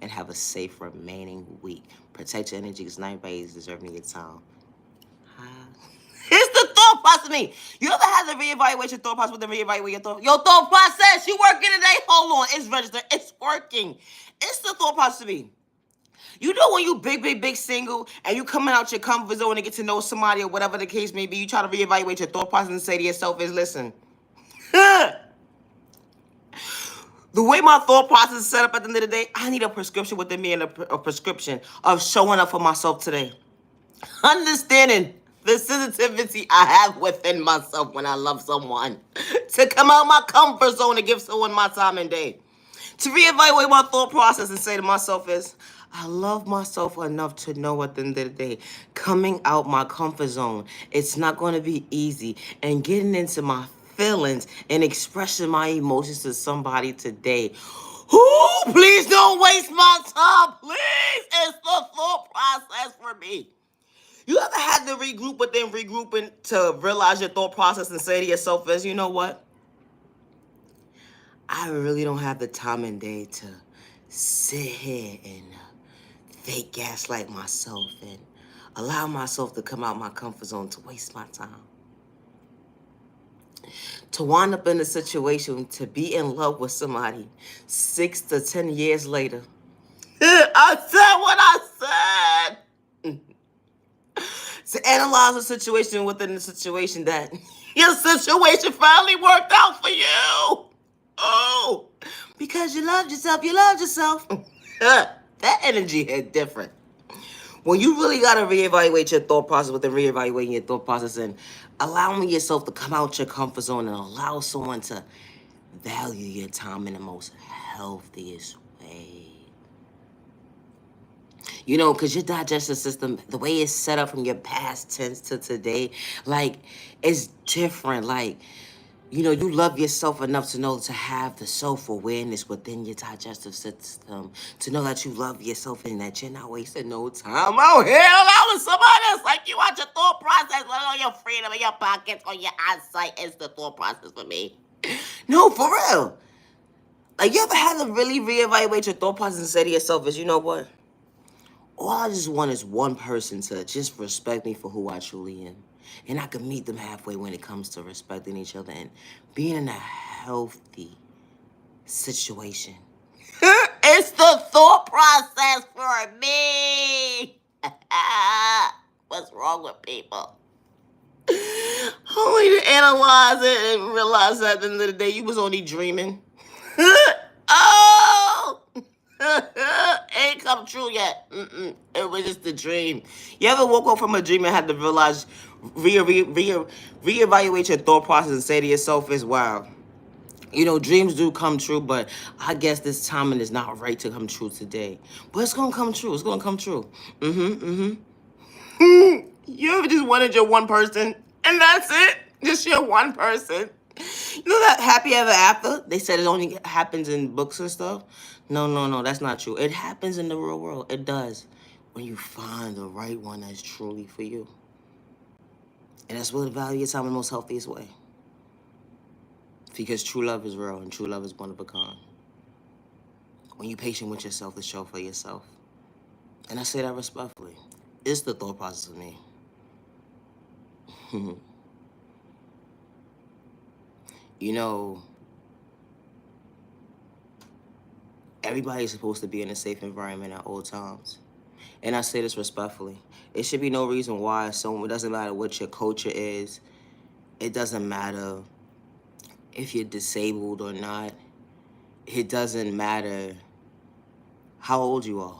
and have a safe remaining week. Protect your energy because not everybody is deserving your time. Hi. It's the thought process of me. You ever had to reevaluate your thought process with the reevaluate your thought process? You working today? Hold on. It's registered. It's working. It's the thought process of me. You know when you big single and you coming out your comfort zone and get to know somebody or whatever the case may be, you try to reevaluate your thought process and say to yourself is, listen, the way my thought process is set up at the end of the day, I need a prescription within me and a prescription of showing up for myself today. Understanding the sensitivity I have within myself when I love someone. To come out my comfort zone and give someone my time and day. To reevaluate my thought process and say to myself is, I love myself enough to know at the end of the day, coming out my comfort zone, it's not going to be easy. And getting into my feelings and expressing my emotions to somebody today. Ooh, please don't waste my time, please. It's the thought process for me. You ever had to regroup within regrouping to realize your thought process and say to yourself is, you know what? I really don't have the time and day to sit here and fake gaslight myself and allow myself to come out my comfort zone to waste my time. To wind up in a situation to be in love with somebody 6 to 10 years later. I said what I said. To analyze a situation within the situation that your situation finally worked out for you. Oh, because you loved yourself, you loved yourself. That energy hit different. When you really got to reevaluate your thought process within reevaluating your thought process and allowing yourself to come out your comfort zone and allow someone to value your time in the most healthiest way. You know, because your digestive system, the way it's set up from your past tense to today, like, it's different. Like, you know, you love yourself enough to know to have the self-awareness within your digestive system, to know that you love yourself and that you're not wasting no time out here allowing somebody else like you out your thought process, on your freedom, in your pockets, on your eyesight. It's the thought process for me. No, for real. Like, you ever had to really reevaluate your thought process and say to yourself is, you know what? All I just want is one person to just respect me for who I truly am. And I can meet them halfway when it comes to respecting each other and being in a healthy situation. It's the thought process for me. What's wrong with people? Only to analyze it and realize that at the end of the day, you was only dreaming. Oh! Ain't come true yet. It was just a dream. You ever woke up from a dream and had to realize, reevaluate your thought process and say to yourself is, wow, you know, dreams do come true, but I guess this timing is not right to come true today. But it's gonna come true. It's gonna come true. You ever just wanted your one person and that's it? Just your one person? You know that happy ever after? They said it only happens in books and stuff. No, that's not true. It happens in the real world. It does. When you find the right one that's truly for you. And that's willing to value your time in the most healthiest way. Because true love is real and true love is one of a kind. When you're patient with yourself to show for yourself. And I say that respectfully. It's the thought process of me. You know, everybody's supposed to be in a safe environment at all times. And I say this respectfully. It should be no reason why someone, it doesn't matter what your culture is. It doesn't matter if you're disabled or not. It doesn't matter how old you are.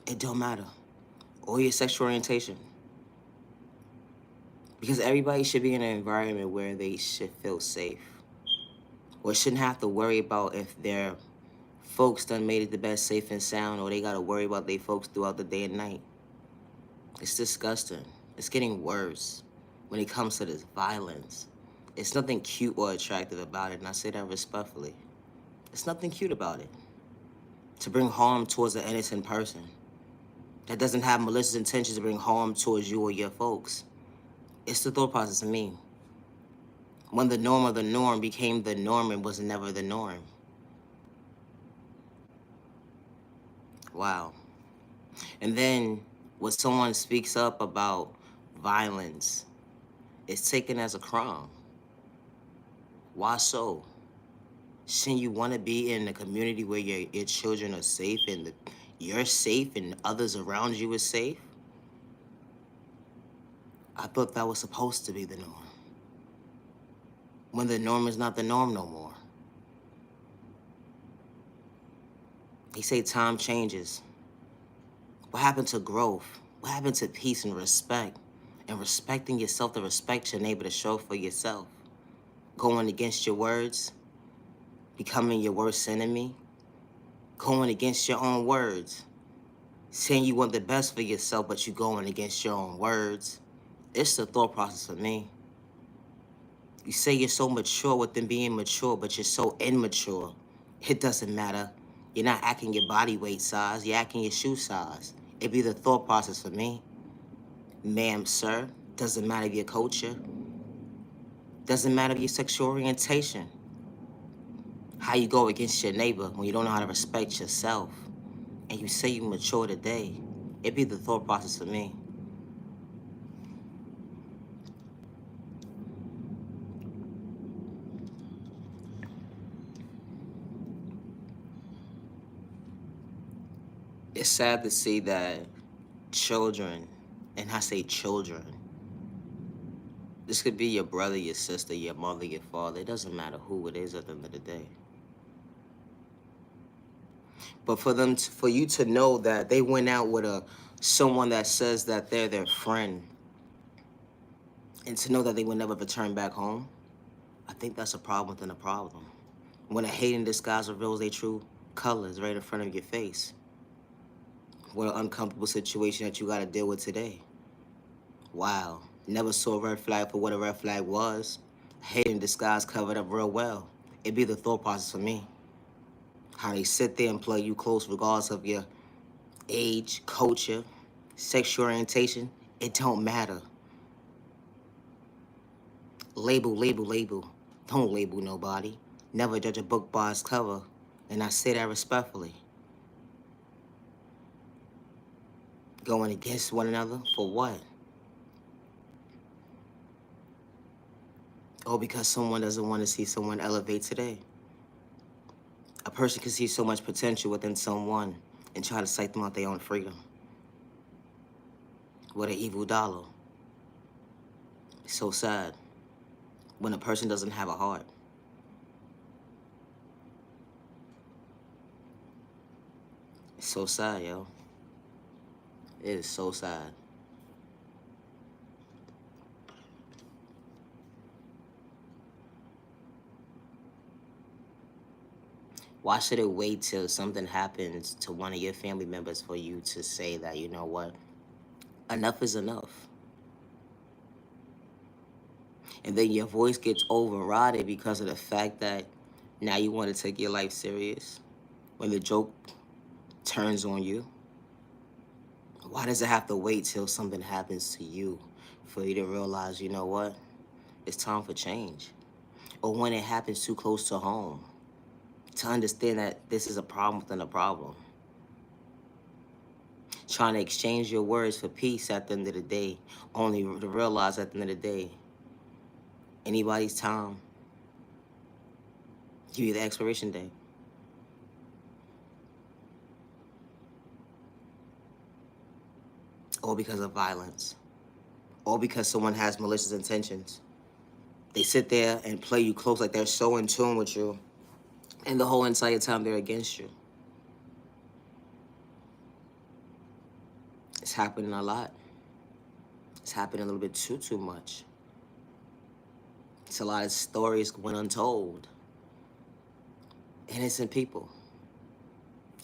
It don't matter. Or your sexual orientation. Because everybody should be in an environment where they should feel safe. Or shouldn't have to worry about if their folks done made it the best safe and sound, or they gotta worry about their folks throughout the day and night. It's disgusting. It's getting worse when it comes to this violence. It's nothing cute or attractive about it, and I say that respectfully. It's nothing cute about it. To bring harm towards an innocent person that doesn't have malicious intentions to bring harm towards you or your folks. It's the thought process of me. When the norm of the norm became the norm, it was never the norm. Wow. And then when someone speaks up about violence, it's taken as a crime. Why so? Shouldn't you want to be in a community where your children are safe and you're safe and others around you are safe? I thought that was supposed to be the norm. When the norm is not the norm no more. They say time changes. What happened to growth? What happened to peace and respect? And respecting yourself to respect your neighbor to show for yourself. Going against your words, becoming your worst enemy, going against your own words, saying you want the best for yourself, but you going against your own words. It's the thought process for me. You say you're so mature within being mature, but you're so immature. It doesn't matter. You're not acting your body weight size, you're acting your shoe size. It be the thought process for me. Ma'am, sir, doesn't matter your culture, doesn't matter your sexual orientation. How you go against your neighbor when you don't know how to respect yourself, and you say you mature today, it be the thought process for me. It's sad to see that children, and I say children, this could be your brother, your sister, your mother, your father. It doesn't matter who it is at the end of the day. But for you to know that they went out with someone that says that they're their friend, and to know that they will never return back home, I think that's a problem within a problem. When a hate in disguise reveals their true colors right in front of your face. What an uncomfortable situation that you got to deal with today. Wow. Never saw a red flag for what a red flag was. Hate in disguise covered up real well. It'd be the thought process for me. How they sit there and play you close regardless of your age, culture, sexual orientation. It don't matter. Label, label, label. Don't label nobody. Never judge a book by its cover. And I say that respectfully. Going against one another for what? Or because someone doesn't want to see someone elevate today. A person can see so much potential within someone and try to sight them out their own freedom. What an evil dollar. It's so sad when a person doesn't have a heart. It's so sad, yo. It is so sad. Why should it wait till something happens to one of your family members for you to say that, you know what, enough is enough? And then your voice gets overridden because of the fact that now you want to take your life serious when the joke turns on you. Why does it have to wait till something happens to you for you to realize, you know what, it's time for change? Or when it happens too close to home, to understand that this is a problem within a problem. Trying to exchange your words for peace at the end of the day, only to realize at the end of the day, anybody's time give you the expiration date. Or because of violence. Or because someone has malicious intentions. They sit there and play you close like they're so in tune with you, and the whole entire time they're against you. It's happening a lot. It's happening a little bit too much. It's a lot of stories going untold. Innocent people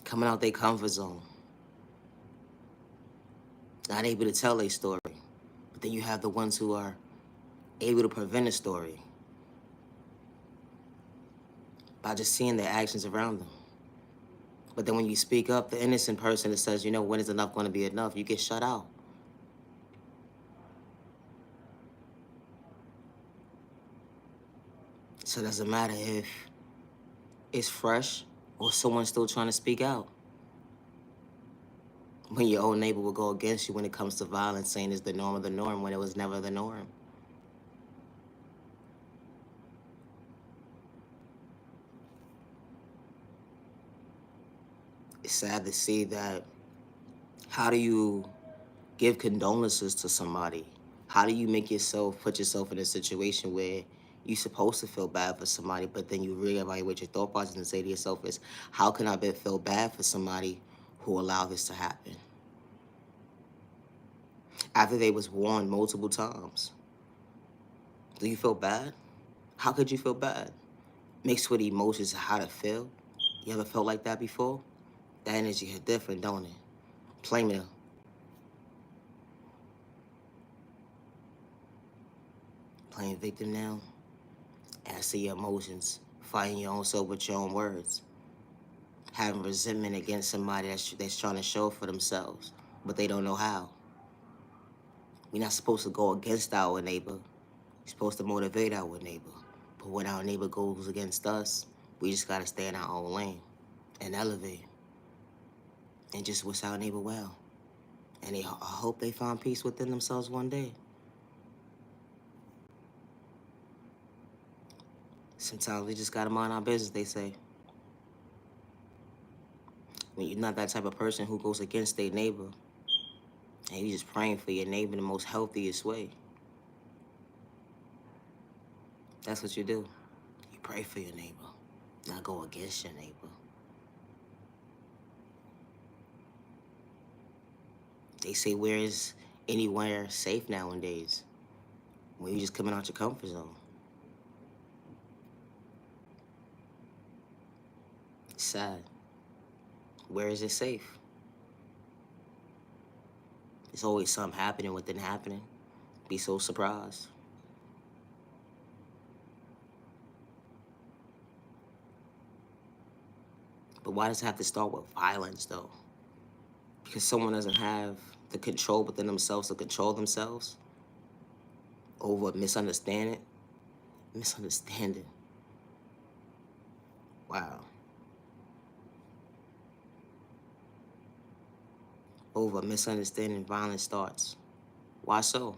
coming out their comfort zone, not able to tell their story. But then you have the ones who are able to prevent a story by just seeing their actions around them. But then when you speak up, the innocent person that says, you know, when is enough going to be enough, you get shut out. So it doesn't matter if it's fresh or someone's still trying to speak out. When your own neighbor will go against you when it comes to violence, saying it's the norm of the norm when it was never the norm. It's sad to see that. How do you give condolences to somebody? How do you put yourself in a situation where you're supposed to feel bad for somebody, but then you reevaluate your thought process and say to yourself is, how can I feel bad for somebody who allowed this to happen? After they was warned multiple times. Do you feel bad? How could you feel bad? Mixed with emotions of how to feel. You ever felt like that before? That energy is different, don't it? Play me. Playing victim now. And I see your emotions, fighting your own self with your own words. Having resentment against somebody that's trying to show for themselves, but they don't know how. We're not supposed to go against our neighbor. We're supposed to motivate our neighbor. But when our neighbor goes against us, we just gotta stay in our own lane and elevate and just wish our neighbor well. And I hope they find peace within themselves one day. Sometimes we just gotta mind our business, they say. When you're not that type of person who goes against their neighbor, and you're just praying for your neighbor in the most healthiest way. That's what you do. You pray for your neighbor, not go against your neighbor. They say, where is anywhere safe nowadays? When you're just coming out your comfort zone. It's sad. Where is it safe? There's always something happening within happening. Be so surprised. But why does it have to start with violence, though? Because someone doesn't have the control within themselves to control themselves over misunderstanding. Misunderstanding. Wow. Over misunderstanding, violence starts. Why so?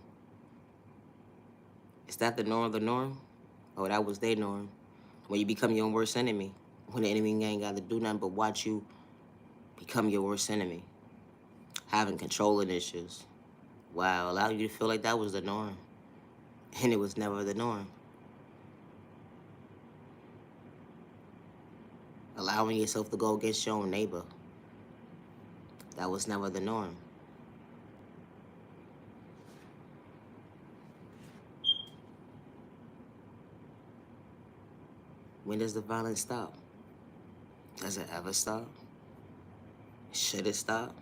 Is that the norm of the norm? Oh, that was their norm. When you become your own worst enemy. When the enemy ain't got to do nothing but watch you become your worst enemy. Having controlling issues. Wow, allow you to feel like that was the norm. And it was never the norm. Allowing yourself to go against your own neighbor. That was never the norm. When does the violence stop? Does it ever stop? Should it stop?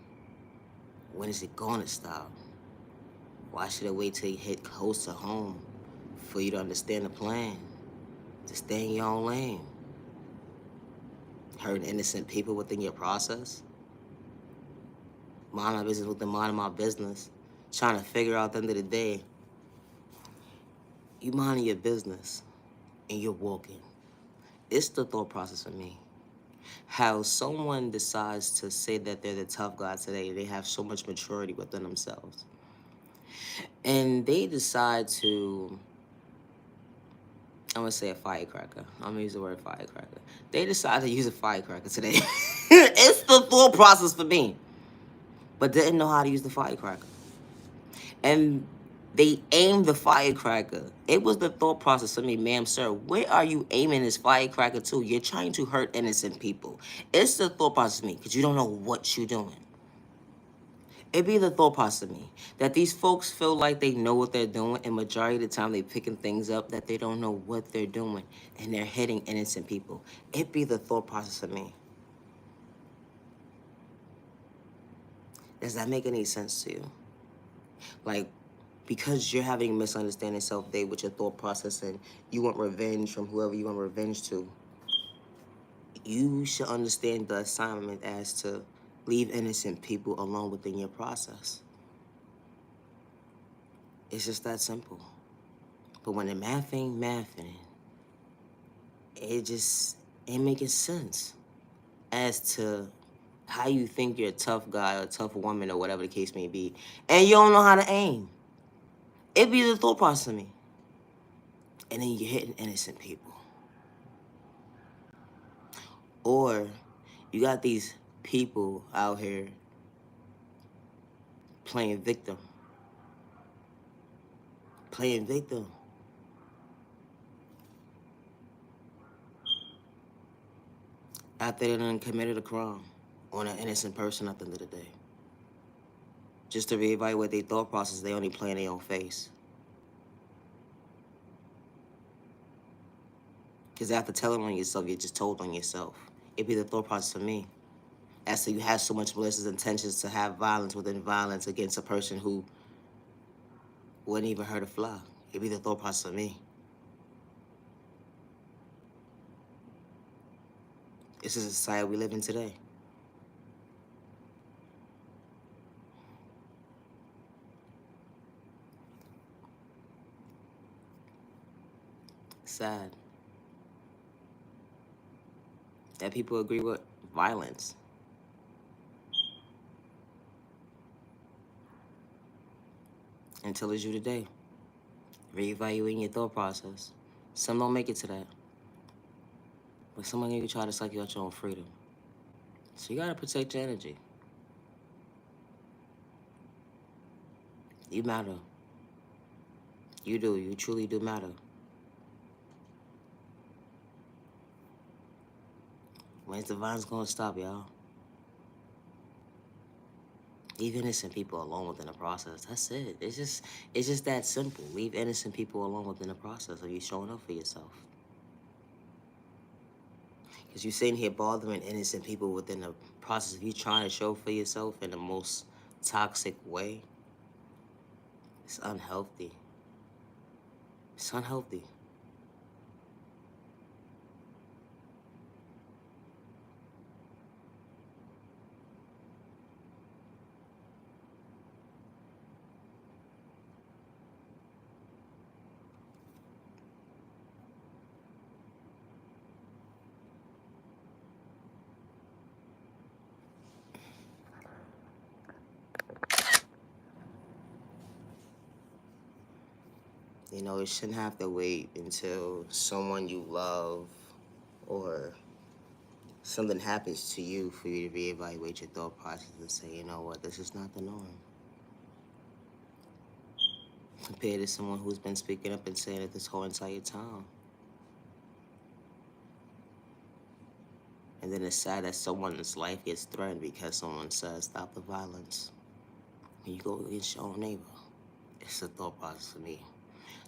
When is it gonna stop? Why should it wait till you hit close to home for you to understand the plan? To stay in your own lane. Hurting innocent people within your process. Mind my business within mind my business. Trying to figure out at the end of the day, you minding your business and you're walking. It's the thought process for me. How someone decides to say that they're the tough guy today, they have so much maturity within themselves. And they decide to, I'm gonna say a firecracker. I'm gonna use the word firecracker. They decide to use a firecracker today. It's the thought process for me. But didn't know how to use the firecracker. And they aimed the firecracker. It was the thought process for me, ma'am, sir, where are you aiming this firecracker to? You're trying to hurt innocent people. It's the thought process for me, because you don't know what you're doing. It be the thought process of me that these folks feel like they know what they're doing, and majority of the time they picking things up that they don't know what they're doing, and they're hitting innocent people. It be the thought process of me. Does that make any sense to you? Like, because you're having a misunderstanding self-day with your thought process and you want revenge from whoever you want revenge to, you should understand the assignment as to leave innocent people alone within your process. It's just that simple. But when the math ain't mathing, it just ain't making sense as to how you think you're a tough guy or a tough woman or whatever the case may be, and you don't know how to aim. It be the thought process of me. And then you're hitting innocent people. Or you got these people out here playing victim. Playing victim. After they done committed a crime on an innocent person at the end of the day. Just to reevaluate their thought process, they only play in their own face. Because after telling on yourself, you're just told on yourself. It'd be the thought process for me. As to you have so much malicious intentions to have violence within violence against a person who wouldn't even hurt a fly. It'd be the thought process for me. This is the society we live in today. Sad that people agree with violence. Until it's you today. Reevaluating your thought process. Some don't make it to that. But some of you try to suck you out your own freedom. So you gotta protect your energy. You matter. You do. You truly do matter. When's the violence gonna stop, y'all? Leave innocent people alone within the process. That's it. It's just that simple. Leave innocent people alone within the process of you showing up for yourself. Because you're sitting here bothering innocent people within the process of you trying to show for yourself in the most toxic way. It's unhealthy. It's unhealthy. You know, it shouldn't have to wait until someone you love or something happens to you for you to reevaluate your thought process and say, you know what, this is not the norm. Compared to someone who's been speaking up and saying it this whole entire time. And then it's sad that someone's life gets threatened because someone says, stop the violence. When you go against your own neighbor, it's a thought process for me.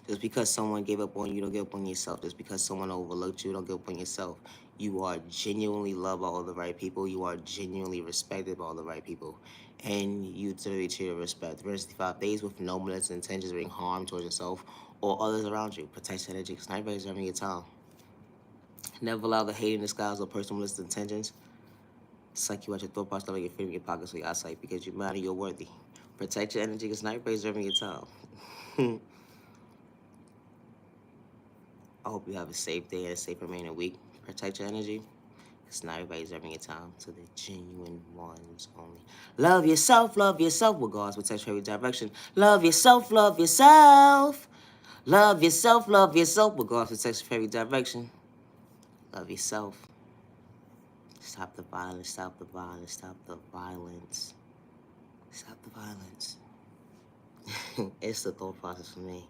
Just because someone gave up on you, don't give up on yourself. Just because someone overlooked you, don't give up on yourself. You are genuinely loved by all the right people. You are genuinely respected by all the right people. And you deserve to your respect. The rest of the 5 days with no malicious intentions of bringing harm towards yourself or others around you. Protect your energy, because not everybody's having your time. Never allow the hate in disguise or personal malicious intentions to suck you out your thought process, like your feet in your pockets or your eyesight, because you matter, you're worthy. Protect your energy, because not everybody's having your time. I hope you have a safe day and a safe remaining week. Protect your energy, because not everybody's having your time. So the genuine ones only. Love yourself, with God's protection every direction. Love yourself, love yourself. Love yourself, with God's protection every direction. Love yourself. Stop the violence, stop the violence, stop the violence. Stop the violence. It's the thought process for me.